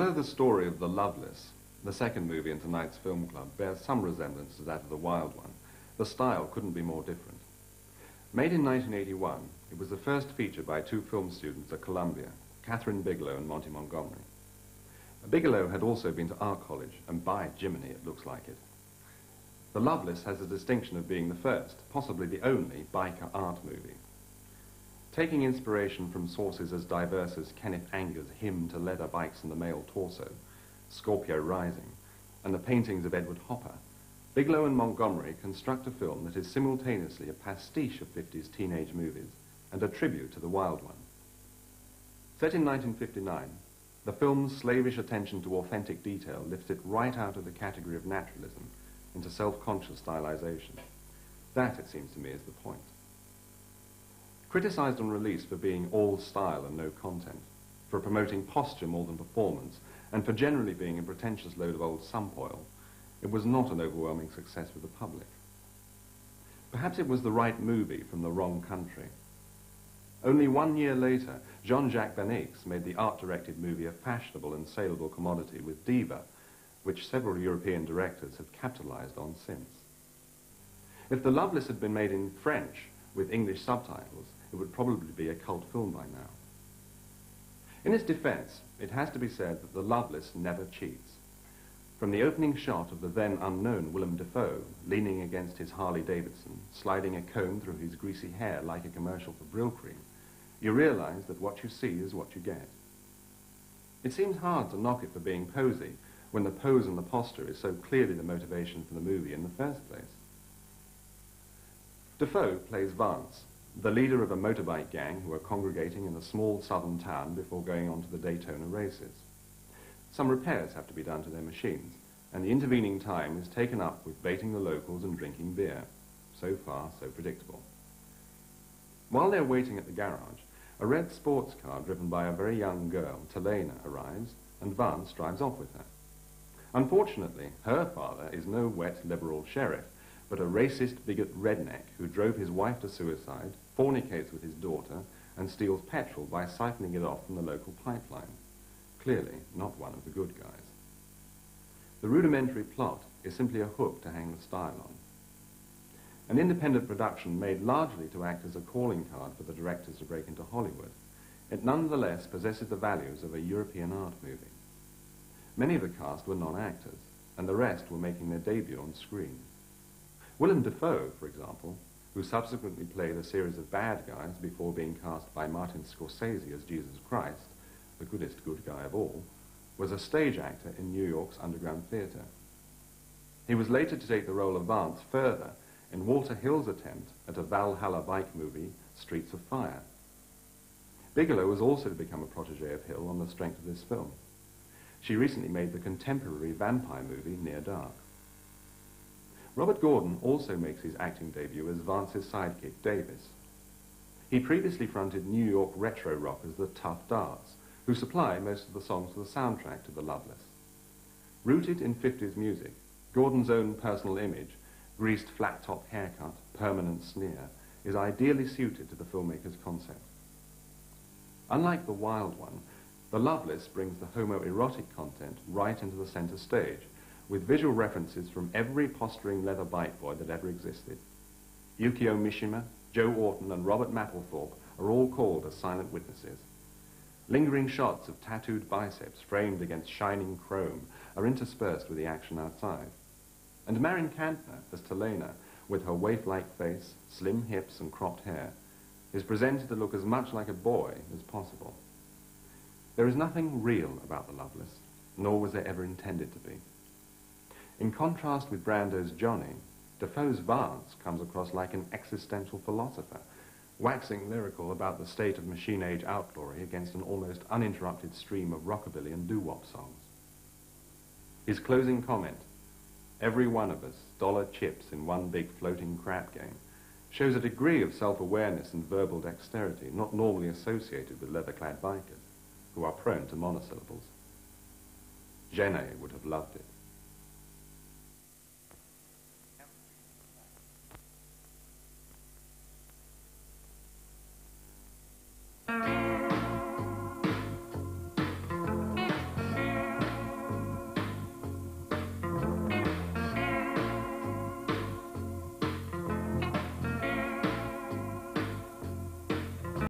Although the story of The Loveless, the second movie in tonight's film club, bears some resemblance to that of The Wild One, the style couldn't be more different. Made in 1981, it was the first feature by two film students at Columbia, Catherine Bigelow and Monty Montgomery. Bigelow had also been to art college, and by Jiminy, it looks like it. The Loveless has the distinction of being the first, possibly the only, biker art movie. Taking inspiration from sources as diverse as Kenneth Anger's Hymn to Leather Bikes and the Male Torso, Scorpio Rising, and the paintings of Edward Hopper, Bigelow and Montgomery construct a film that is simultaneously a pastiche of 50s teenage movies and a tribute to The Wild One. Set in 1959, the film's slavish attention to authentic detail lifts it right out of the category of naturalism into self-conscious stylization. That, it seems to me, is the point. Criticized on release for being all style and no content, for promoting posture more than performance, and for generally being a pretentious load of old sump-oil, it was not an overwhelming success with the public. Perhaps it was the right movie from the wrong country. Only 1 year later, Jean-Jacques Van Eyck's made the art-directed movie a fashionable and saleable commodity with Diva, which several European directors have capitalized on since. If The Loveless had been made in French with English subtitles, it would probably be a cult film by now. In its defense, it has to be said that The Loveless never cheats. From the opening shot of the then unknown Willem Dafoe leaning against his Harley Davidson, sliding a comb through his greasy hair like a commercial for Brill Cream, you realize that what you see is what you get. It seems hard to knock it for being posy when the pose and the posture is so clearly the motivation for the movie in the first place. Dafoe plays Vance, the leader of a motorbike gang who are congregating in a small southern town before going on to the Daytona races. Some repairs have to be done to their machines, and the intervening time is taken up with baiting the locals and drinking beer. So far, so predictable. While they're waiting at the garage, a red sports car driven by a very young girl, Telena, arrives, and Vance drives off with her. Unfortunately, her father is no wet liberal sheriff, but a racist bigot redneck who drove his wife to suicide, fornicates with his daughter, and steals petrol by siphoning it off from the local pipeline. Clearly not one of the good guys. The rudimentary plot is simply a hook to hang the style on. An independent production made largely to act as a calling card for the directors to break into Hollywood, it nonetheless possesses the values of a European art movie. Many of the cast were non-actors, and the rest were making their debut on screen. Willem Dafoe, for example, who subsequently played a series of bad guys before being cast by Martin Scorsese as Jesus Christ, the goodest good guy of all, was a stage actor in New York's Underground Theatre. He was later to take the role of Vance further in Walter Hill's attempt at a Valhalla bike movie, Streets of Fire. Bigelow was also to become a protege of Hill on the strength of this film. She recently made the contemporary vampire movie Near Dark. Robert Gordon also makes his acting debut as Vance's sidekick, Davis. He previously fronted New York retro rockers The Tough Darts, who supply most of the songs for the soundtrack to The Loveless. Rooted in 50s music, Gordon's own personal image, greased flat-top haircut, permanent sneer, is ideally suited to the filmmaker's concept. Unlike The Wild One, The Loveless brings the homoerotic content right into the center stage, with visual references from every posturing leather bike boy that ever existed. Yukio Mishima, Joe Orton, and Robert Mapplethorpe are all called as silent witnesses. Lingering shots of tattooed biceps framed against shining chrome are interspersed with the action outside. And Marion Cantner, as Telena, with her waif-like face, slim hips, and cropped hair, is presented to look as much like a boy as possible. There is nothing real about The Loveless, nor was there ever intended to be. In contrast with Brando's Johnny, Dafoe's Vance comes across like an existential philosopher, waxing lyrical about the state of machine-age outlawry against an almost uninterrupted stream of rockabilly and doo-wop songs. His closing comment, "Every one of us, dollar chips in one big floating crap game," shows a degree of self-awareness and verbal dexterity not normally associated with leather-clad bikers, who are prone to monosyllables. Genet would have loved it.